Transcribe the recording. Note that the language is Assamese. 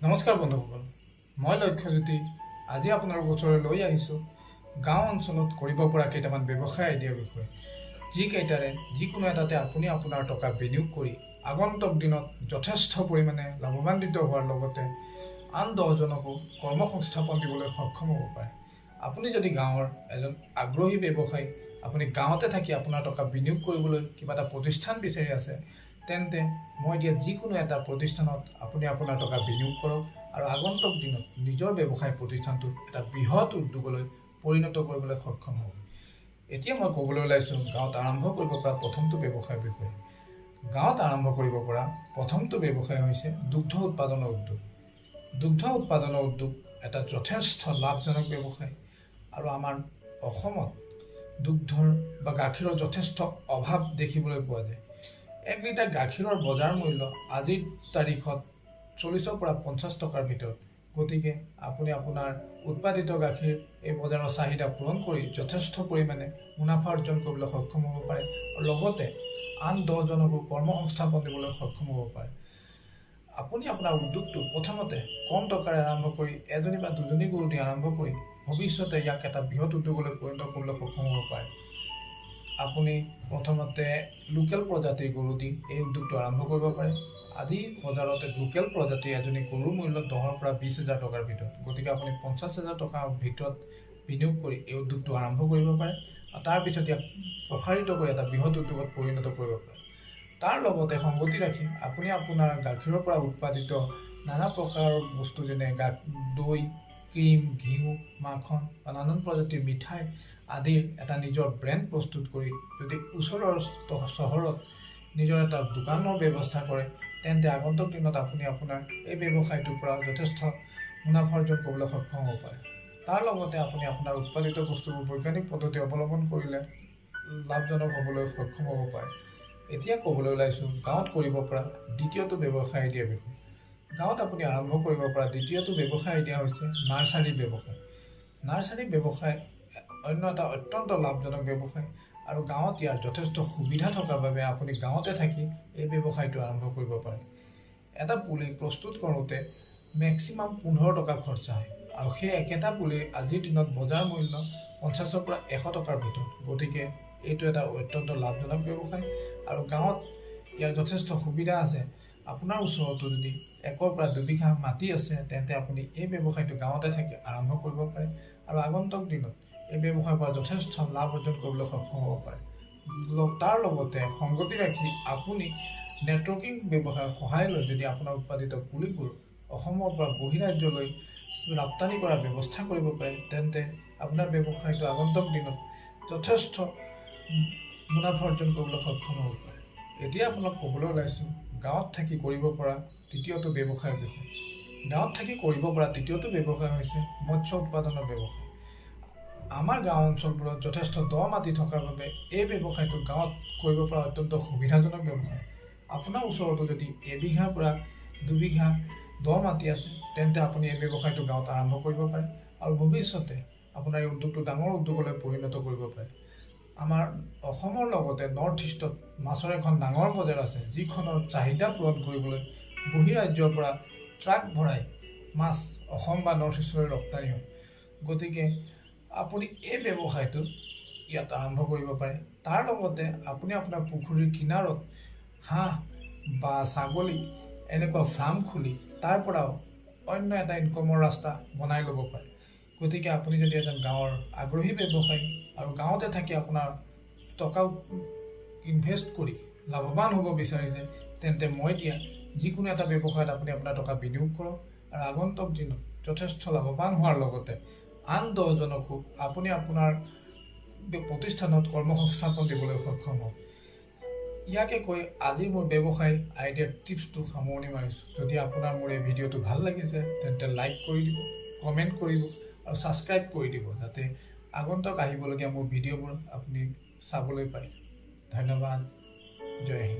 নমস্কাৰ বন্ধুসকল, মই লক্ষ্যজ্যোতি আজি আপোনালোকৰ ওচৰলৈ লৈ আহিছোঁ গাঁও অঞ্চলত কৰিব পৰা কেইটামান ব্যৱসায় আইডিয়াৰ বিষয়ে, যিকেইটাৰে যিকোনো এটাতে আপুনি আপোনাৰ টকা বিনিয়োগ কৰি আগন্তুক দিনত যথেষ্ট পৰিমাণে লাভান্বিত হোৱাৰ লগতে আন 10জনকো কৰ্মসংস্থাপন দিবলৈ সক্ষম হ'ব পাৰে। আপুনি যদি গাঁৱৰ এজন আগ্ৰহী ব্যৱসায়ী, আপুনি গাঁৱতে থাকি আপোনাৰ টকা বিনিয়োগ কৰিবলৈ কিবা এটা প্ৰতিষ্ঠান বিচাৰি আছে, তেন্তে মই দিয়া যিকোনো এটা প্ৰতিষ্ঠানত আপুনি আপোনাৰ টকা বিনিয়োগ কৰক আৰু আগন্তুক দিনত নিজৰ ব্যৱসায় প্ৰতিষ্ঠানটো এটা বৃহৎ উদ্যোগলৈ পৰিণত কৰিবলৈ সক্ষম হ'ব। এতিয়া মই ক'বলৈ ওলাইছোঁ গাঁৱত আৰম্ভ কৰিব পৰা প্ৰথমটো ব্যৱসায়ৰ বিষয়ে। গাঁৱত আৰম্ভ কৰিব পৰা প্ৰথমটো ব্যৱসায় হৈছে দুগ্ধ উৎপাদনৰ উদ্যোগ। দুগ্ধ উৎপাদনৰ উদ্যোগ এটা যথেষ্ট লাভজনক ব্যৱসায় আৰু আমাৰ অসমত দুগ্ধৰ বা গাখীৰৰ যথেষ্ট অভাৱ দেখিবলৈ পোৱা যায়। 1 লিটাৰ গাখীৰৰ বজাৰ মূল্য আজিৰ তাৰিখত 40ৰ পৰা 50 টকাৰ ভিতৰত। গতিকে আপুনি আপোনাৰ উৎপাদিত গাখীৰ এই বজাৰৰ চাহিদা পূৰণ কৰি যথেষ্ট পৰিমাণে মুনাফা অৰ্জন কৰিবলৈ সক্ষম হ'ব পাৰে আৰু লগতে আন 10জনকো কৰ্মসংস্থাপন দিবলৈ সক্ষম হ'ব পাৰে। আপুনি আপোনাৰ উদ্যোগটো প্ৰথমতে কম টকাৰে আৰম্ভ কৰি এজনী বা দুজনী গৰু দি আৰম্ভ কৰি ভৱিষ্যতে ইয়াক এটা বৃহৎ উদ্যোগলৈ পৰিণত কৰিবলৈ সক্ষম হ'ব পাৰে। আপুনি প্ৰথমতে লোকেল প্ৰজাতিৰ গৰু দি এই উদ্যোগটো আৰম্ভ কৰিব পাৰে। আজি বজাৰতে লোকেল প্ৰজাতিৰ এজনী গৰুৰ মূল্য 10ৰ পৰা 20,000 টকাৰ ভিতৰত। গতিকে আপুনি 50,000 টকাৰ ভিতৰত বিনিয়োগ কৰি এই উদ্যোগটো আৰম্ভ কৰিব পাৰে আৰু তাৰপিছত ইয়াক প্ৰসাৰিত কৰি এটা বৃহৎ উদ্যোগত পৰিণত কৰিব পাৰে। তাৰ লগতে সংগতি ৰাখি আপুনি আপোনাৰ গাখীৰৰ পৰা উৎপাদিত নানা প্ৰকাৰৰ বস্তু যেনে দৈ, ক্ৰীম, ঘিউ, মাখন বা নানান প্ৰজাতিৰ মিঠাই আদিৰ এটা নিজৰ ব্ৰেণ্ড প্ৰস্তুত কৰি যদি ওচৰৰ চহৰত নিজৰ এটা দোকানৰ ব্যৱস্থা কৰে, তেন্তে আগন্তুক দিনত আপুনি আপোনাৰ এই ব্যৱসায়টোৰ পৰা যথেষ্ট মুনাফা অৰ্জন কৰিবলৈ সক্ষম হ'ব পাৰে। তাৰ লগতে আপুনি আপোনাৰ উৎপাদিত বস্তুবোৰ বৈজ্ঞানিক পদ্ধতি অৱলম্বন কৰিলে লাভজনক হ'বলৈ সক্ষম হ'ব পাৰে। এতিয়া ক'বলৈ ওলাইছোঁ গাঁৱত কৰিব পৰা দ্বিতীয়টো ব্যৱসায় আইডিয়াৰ বিষয়ে। গাঁৱত আপুনি আৰম্ভ কৰিব পৰা দ্বিতীয়টো ব্যৱসায় আইডিয়া হৈছে নাৰ্চাৰী ব্যৱসায়। নাৰ্চাৰী ব্যৱসায় অন্য এটা অত্যন্ত লাভজনক ব্যৱসায় আৰু গাঁৱত ইয়াৰ যথেষ্ট সুবিধা থকাৰ বাবে আপুনি গাঁৱতে থাকি এই ব্যৱসায়টো আৰম্ভ কৰিব পাৰে। এটা পুলি প্ৰস্তুত কৰোঁতে মেক্সিমাম 15 টকা খৰচা হয় আৰু সেই একেটা পুলিৰ আজিৰ দিনত বজাৰ মূল্য 50ৰ পৰা 100 টকাৰ ভিতৰত। গতিকে এইটো এটা অত্যন্ত লাভজনক ব্যৱসায় আৰু গাঁৱত ইয়াৰ যথেষ্ট সুবিধা আছে। আপোনাৰ ওচৰতো যদি 1ৰ পৰা 2 বিঘা মাটি আছে, তেন্তে আপুনি এই ব্যৱসায়টো গাঁৱতে থাকি আৰম্ভ কৰিব পাৰে আৰু আগন্তুক দিনত এই ব্যৱসায়ৰ পৰা যথেষ্ট লাভ অৰ্জন কৰিবলৈ সক্ষম হ'ব পাৰে। তাৰ লগতে সংগতি ৰাখি আপুনি নেটৱৰ্কিং ব্যৱসায়ৰ সহায় লৈ যদি আপোনাৰ উৎপাদিত পুলিবোৰ অসমৰ পৰা বহিৰাজ্যলৈ ৰপ্তানি কৰাৰ ব্যৱস্থা কৰিব পাৰে, তেন্তে আপোনাৰ ব্যৱসায়টো আগন্তুক দিনত যথেষ্ট মুনাফা অৰ্জন কৰিবলৈ সক্ষম হ'ব পাৰে। এতিয়া আপোনাক ক'বলৈ ওলাইছোঁ গাঁৱত থাকি কৰিব পৰা তৃতীয়টো ব্যৱসায়ৰ বিষয়ে। গাঁৱত থাকি কৰিব পৰা তৃতীয়টো ব্যৱসায় হৈছে মৎস্য উৎপাদনৰ ব্যৱসায়। আমাৰ গাঁও অঞ্চলবোৰত যথেষ্ট দ মাটি থকাৰ বাবে এই ব্যৱসায়টো গাঁৱত কৰিব পৰা অত্যন্ত সুবিধাজনক ব্যৱসায়। আপোনাৰ ওচৰতো যদি 1 বিঘাৰ পৰা 2 বিঘা দ মাটি আছে, তেন্তে আপুনি এই ব্যৱসায়টো গাঁৱত আৰম্ভ কৰিব পাৰে আৰু ভৱিষ্যতে আপোনাৰ এই উদ্যোগটো ডাঙৰ উদ্যোগলৈ পৰিণত কৰিব পাৰে। আমাৰ অসমৰ লগতে নৰ্থ ইষ্টত মাছৰ এখন ডাঙৰ বজাৰ আছে, যিখনৰ চাহিদা পূৰণ কৰিবলৈ বহিৰাজ্যৰ পৰা ট্ৰাক ভৰাই মাছ অসম বা নৰ্থ ইষ্টলৈ ৰপ্তানি হয়। গতিকে আপুনি এই ব্যৱসায়টো ইয়াত আৰম্ভ কৰিব পাৰে। তাৰ লগতে আপুনি আপোনাৰ পুখুৰীৰ কিনাৰত হাঁহ বা ছাগলী এনেকুৱা ফাৰ্ম খুলি তাৰ পৰাও অন্য এটা ইনকমৰ ৰাস্তা বনাই ল'ব পাৰে। গতিকে আপুনি যদি এজন গাঁৱৰ আগ্ৰহী ব্যৱসায়ী আৰু গাঁৱতে থাকি আপোনাৰ টকা ইনভেষ্ট কৰি লাভৱান হ'ব বিচাৰিছে, তেন্তে মই দিয়া যিকোনো এটা ব্যৱসায়ত আপুনি আপোনাৰ টকা বিনিয়োগ কৰক আৰু আগন্তুক দিনত যথেষ্ট লাভৱান হোৱাৰ লগতে আন 10জনকো আপুনি আপোনাৰ প্ৰতিষ্ঠানত কৰ্মসংস্থাপন দিবলৈ সক্ষম হ'ব। ইয়াকে কৈ আজিৰ মোৰ ব্যৱসায় আইডিয়াৰ টিপছটো সামৰণি মাৰিছোঁ। যদি আপোনাৰ মোৰ এই ভিডিঅ'টো ভাল লাগিছে, তেন্তে লাইক কৰি দিব, কমেণ্ট কৰিব আৰু ছাবস্ক্ৰাইব কৰি দিব, যাতে আগন্তুক আহিবলগীয়া মোৰ ভিডিঅ'বোৰ আপুনি চাবলৈ পায়। ধন্যবাদ। জয় হিন্দ।